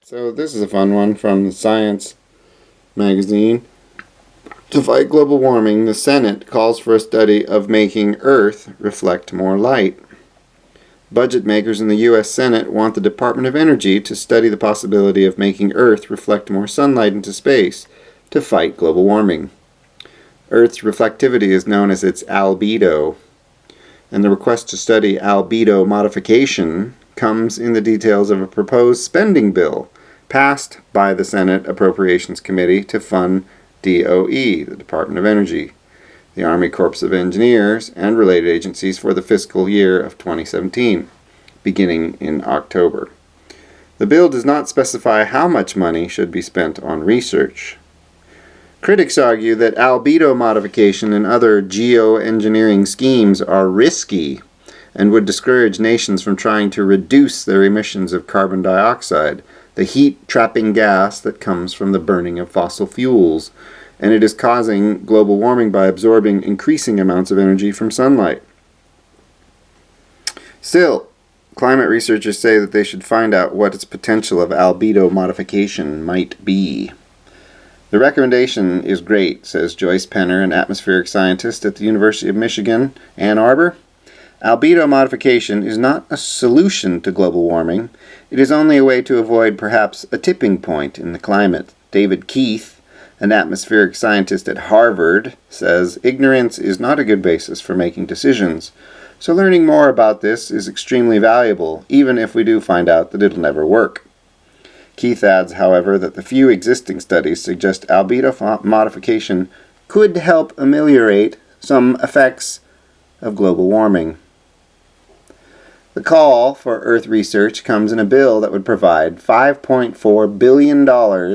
So this is a fun one from the Science magazine. To fight global warming, the Senate calls for a study of making Earth reflect more light. Budget makers in the U.S. Senate want the Department of Energy to study the possibility of making Earth reflect more sunlight into space to fight global warming. Earth's reflectivity is known as its albedo, and the request to study albedo modification comes in the details of a proposed spending bill passed by the Senate Appropriations Committee to fund DOE, the Department of Energy, the Army Corps of Engineers, and related agencies for the fiscal year of 2017, beginning in October. The bill does not specify how much money should be spent on research. Critics argue that albedo modification and other geoengineering schemes are risky and would discourage nations from trying to reduce their emissions of carbon dioxide, the heat-trapping gas that comes from the burning of fossil fuels, and it is causing global warming by absorbing increasing amounts of energy from sunlight. Still, climate researchers say that they should find out what its potential of albedo modification might be. The recommendation is great, says Joyce Penner, an atmospheric scientist at the University of Michigan, Ann Arbor. Albedo modification is not a solution to global warming. It is only a way to avoid perhaps a tipping point in the climate. David Keith, an atmospheric scientist at Harvard, says ignorance is not a good basis for making decisions. So learning more about this is extremely valuable, even if we do find out that it'll never work. Keith adds, however, that the few existing studies suggest albedo modification could help ameliorate some effects of global warming. The call for Earth research comes in a bill that would provide $5.4 billion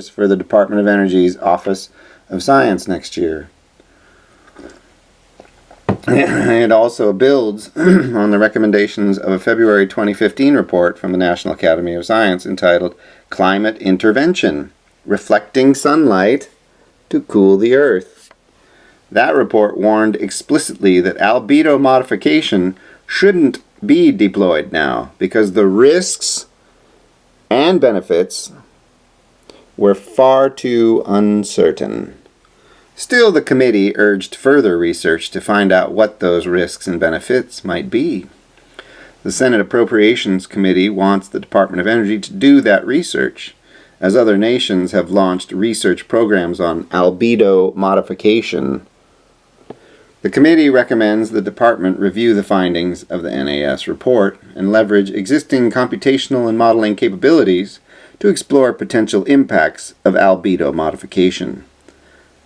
for the Department of Energy's Office of Science next year. It also builds on the recommendations of a February 2015 report from the National Academy of Science entitled Climate Intervention: Reflecting Sunlight to Cool the Earth. That report warned explicitly that albedo modification shouldn't be deployed now because the risks and benefits were far too uncertain. Still, the committee urged further research to find out what those risks and benefits might be. The Senate Appropriations Committee wants the Department of Energy to do that research, as other nations have launched research programs on albedo modification. The committee recommends the department review the findings of the NAS report and leverage existing computational and modeling capabilities to explore potential impacts of albedo modification,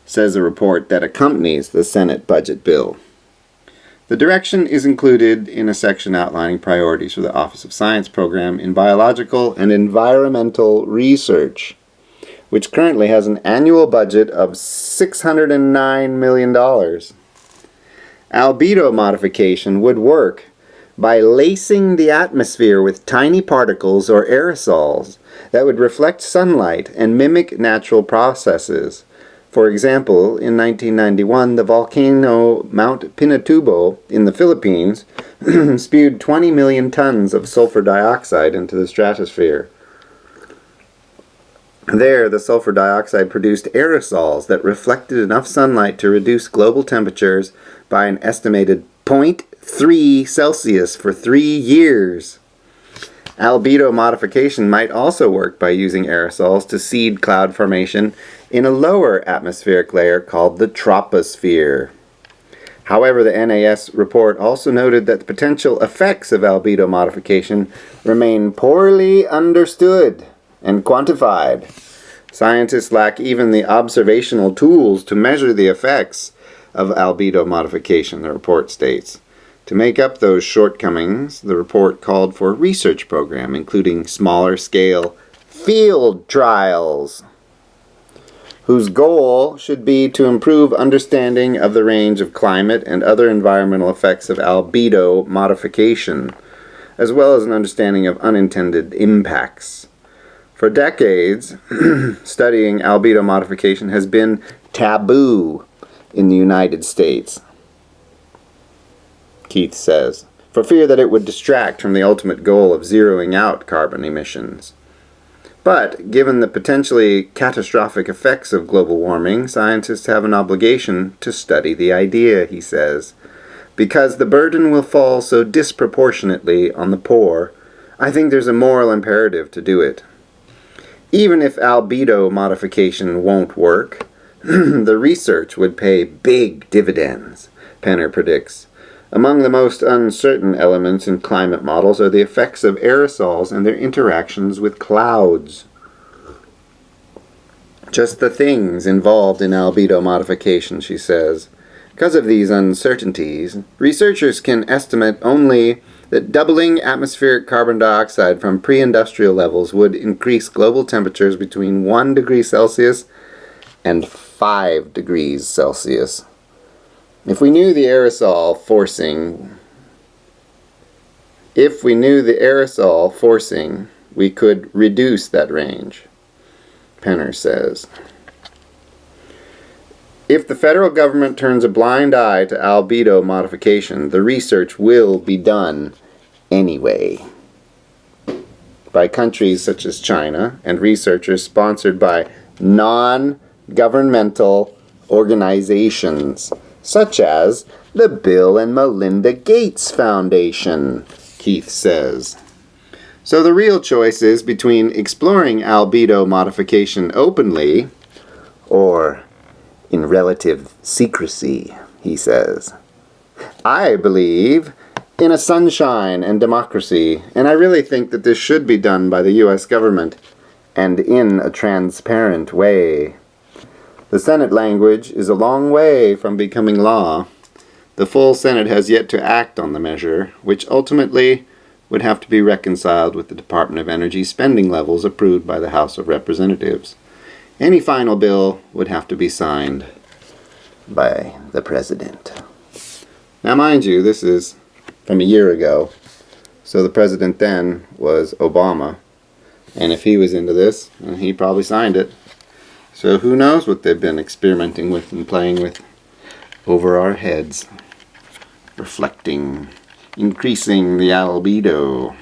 says a report that accompanies the Senate budget bill. The direction is included in a section outlining priorities for the Office of Science program in biological and environmental research, which currently has an annual budget of $609 million. Albedo modification would work by lacing the atmosphere with tiny particles or aerosols that would reflect sunlight and mimic natural processes. For example, in 1991, the volcano Mount Pinatubo in the Philippines spewed 20 million tons of sulfur dioxide into the stratosphere. There, the sulfur dioxide produced aerosols that reflected enough sunlight to reduce global temperatures by an estimated 0.3 Celsius for 3 years. Albedo modification might also work by using aerosols to seed cloud formation in a lower atmospheric layer called the troposphere. However, the NAS report also noted that the potential effects of albedo modification remain poorly understood and quantified. Scientists lack even the observational tools to measure the effects of albedo modification, the report states. To make up those shortcomings, the report called for a research program, including smaller-scale field trials, whose goal should be to improve understanding of the range of climate and other environmental effects of albedo modification, as well as an understanding of unintended impacts. For decades, studying albedo modification has been taboo in the United States, Keith says, for fear that it would distract from the ultimate goal of zeroing out carbon emissions. But, given the potentially catastrophic effects of global warming, scientists have an obligation to study the idea, he says. Because the burden will fall so disproportionately on the poor, I think there's a moral imperative to do it. Even if albedo modification won't work, the research would pay big dividends, Penner predicts. Among the most uncertain elements in climate models are the effects of aerosols and their interactions with clouds. Just the things involved in albedo modification, she says. Because of these uncertainties, researchers can estimate only that doubling atmospheric carbon dioxide from pre-industrial levels would increase global temperatures between 1 degree Celsius and 5 degrees Celsius. If we knew the aerosol forcing, we could reduce that range, Penner says. If the federal government turns a blind eye to albedo modification, the research will be done anyway by countries such as China and researchers sponsored by non-governmental organizations such as the Bill and Melinda Gates Foundation, Keith says. So the real choice is between exploring albedo modification openly or in relative secrecy, he says. I believe in a sunshine and democracy, and I really think that this should be done by the U.S. government and in a transparent way. The Senate language is a long way from becoming law. The full Senate has yet to act on the measure, which ultimately would have to be reconciled with the Department of Energy spending levels approved by the House of Representatives. Any final bill would have to be signed by the President. Now, mind you, this is from a year ago, so the President then was Obama, and if he was into this, he probably signed it. So who knows what they've been experimenting with and playing with over our heads. Reflecting, increasing the albedo.